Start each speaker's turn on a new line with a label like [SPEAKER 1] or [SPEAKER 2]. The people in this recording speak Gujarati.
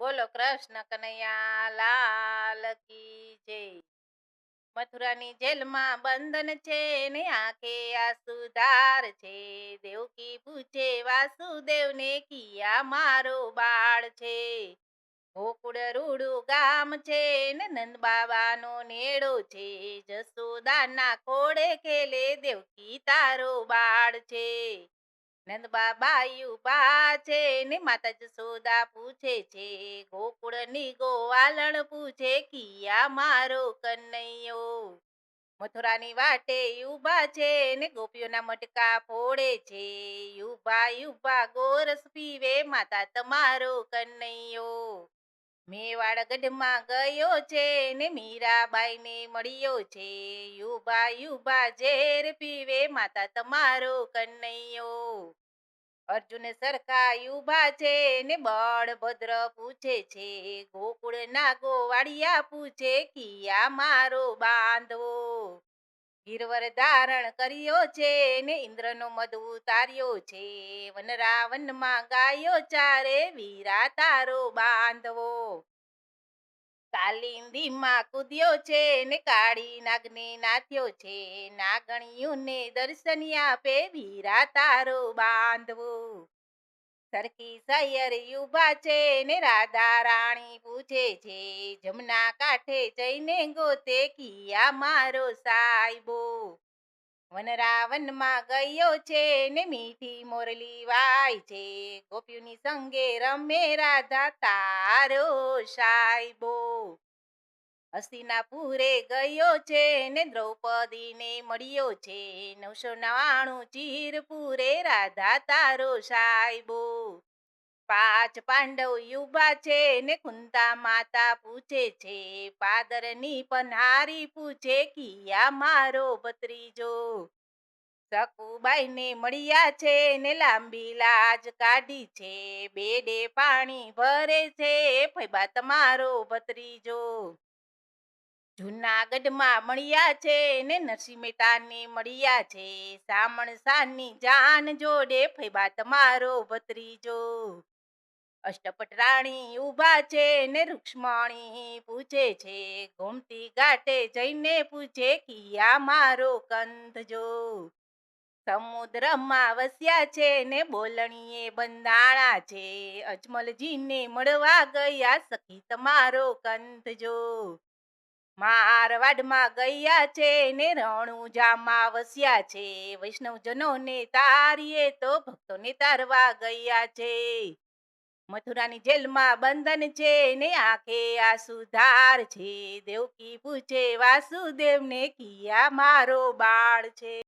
[SPEAKER 1] બોલો કૃષ્ણ કનૈયા લાલ કી જય. મથુરાની જેલમાં બંધન છે ને આંખે આસુધાર છે. દેવકી પૂછે વાસુદેવને કિયા મારો બાળ છે. ગોકુળ રૂડું ગામ છે ને નંદ બાબાનો નેડો છે. જસોદાના ખોડે ખેલે દેવકી તારો બાળ છે. નંદ બાબા યુબા છે ને માતા જસોદા પૂછે છે. ગોકુળની ગોવાલણ પૂછે કિયા મારો કનૈયો. મથુરાની વાટે યુબા છે ને ગોપીઓના મટકા ફોડે છે. યુબા યુબા ગોરસ પીવે માતા તમારો કનૈયો. મેવાડ ગઢમાં ગયો છે ને મીરાબાઈને મળ્યો છે. યુબા યુબા ઝેર પીવે માતા તમારો કનૈયો. અર્જુન સરખા યુબા છે ને બળભદ્ર પૂછે છે. ગોકુળના ગોવાળિયા પૂછે કિયા મારો બાંધવો. ગિરવર ધારણ કર્યો છે ને ઇન્દ્રનો મદ ઉતાર્યો છે. વનરાવનમાં ગાયો ચારે વીરા તારો બાંધવો. કાલિંદીમાં કૂદ્યો છે ને કાળી નાગને નાથ્યો છે. નાગણિયુંને દર્શન આપે વીરા તારો બાંધવો. સરખી સૈયર યુબા છે ને રાધા રાણી પૂછે છે. જમના કાંઠે જઈને ગોતે કિયા મારો સાહેબો. વનરાવનમાં ગયો છે ને મીઠી મોરલી વાય છે. ગોપીઓની સંગે રમે રાધા તારો સાહેબો. હસ્તિનાપુરે ગયો છે ને દ્રૌપદીને મળ્યો છે. 999 ચીરપુરે રાધા તારો સાહેબો. 5 પાંડવ યુબા છે ને કુંતા માતા પૂછે છે. પાદરની પન્હારી પૂછે કિયા મારો ભત્રીજો. સકુબાઈને મળ્યા છે ને લાંબી લાજ કાઢી છે. બેડે પાણી ભરે છે ફૈબા તમારો ભત્રીજો. જુનાગઢમાં મળ્યા છે ને નરસિંહ મહેતાને મળ્યા છે. સામણ સાની જાન જોડે ફૈબા તમારો ભત્રીજો. અષ્ટપટ રાણી ઉભા છે ને રૂક્ષ્મણી પૂછે છે. ગોમતી ઘાટે જઈને પૂછે કિયા મારો કંધજો. સમુદ્રમાં વસ્યા છે ને બોલણીએ બંધાણા છે. અજમલજીને મળવા ગયા સખી તમારો કંધજો. મારવાડમાં ગયા છે ને રણુજામાં વસ્યા છે. વૈષ્ણવજનોને તારીએ તો ભક્તોને તારવા ગયા છે. મથુરાની જેલમાં બંધન છે ને આંખે આસુધાર છે. દેવકી પૂછે વાસુદેવને કિયા મારો બાળ છે.